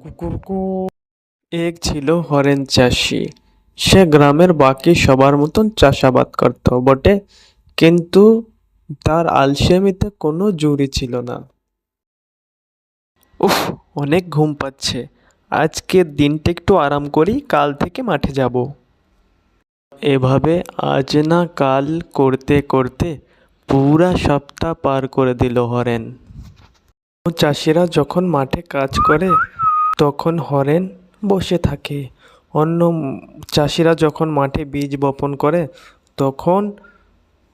কুকুরকু। এক ছিল হরেন চাষি। সে গ্রামের বাকি সবার মতন চাষাবাদ করত বটে, কিন্তু তার আলসেমিতে কোনো জুড়ি ছিল না। উফ, অনেক ঘুম পাচ্ছে। আজকের দিনটা একটু আরাম করি, কাল থেকে মাঠে যাব। এভাবে আজ না কাল করতে করতে পুরা সপ্তাহ পার করে দিল হরেন। চাষিরা যখন মাঠে কাজ করে তখন হরেন বসে থাকে। অন্য চাষিরা যখন মাঠে বীজ বপন করে তখন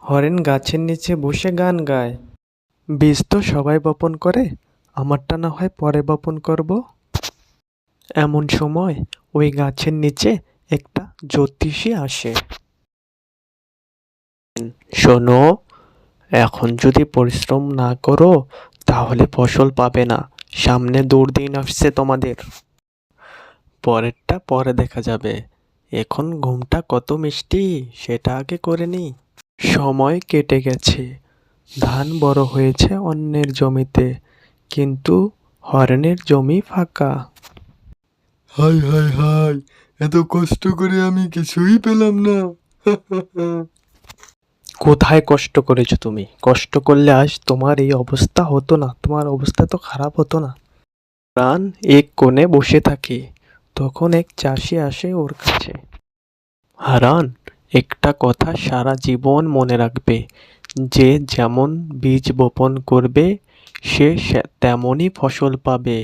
হরেন গাছের নিচে বসে গান গায়। বীজ তো সবাই বপন করে, আমারটা না হয় পরে বপন করব। এমন সময় ওই গাছের নিচে একটা জ্যোতিষী আসে। শোনো, এখন যদি পরিশ্রম না করো তাহলে ফসল পাবে না। সামনে দুর্দিন আসছে তোমাদের। পরেরটা পরে দেখা যাবে, এখন ঘুমটা কত মিষ্টি সেটা আগে করে নি। সময় কেটে গেছে, ধান বড় হয়েছে অন্যের জমিতে, কিন্তু হরেনের জমি ফাঁকা। হাই হাই হাই, এত কষ্ট করে আমি কিছুই পেলাম না। কোথায় কষ্ট করেছো তুমি? কষ্ট করলে আজ তোমার এই অবস্থা হতো না, তোমার অবস্থা তো খারাপ হতো না। প্রাণ এক কোণে বসে থাকে, তখন এক চাষি আসে ওর কাছে। হারান, একটা কথা সারা জীবন মনে রাখবে, যে যেমন বীজ বপন করবে সে তেমনই ফসল পাবে।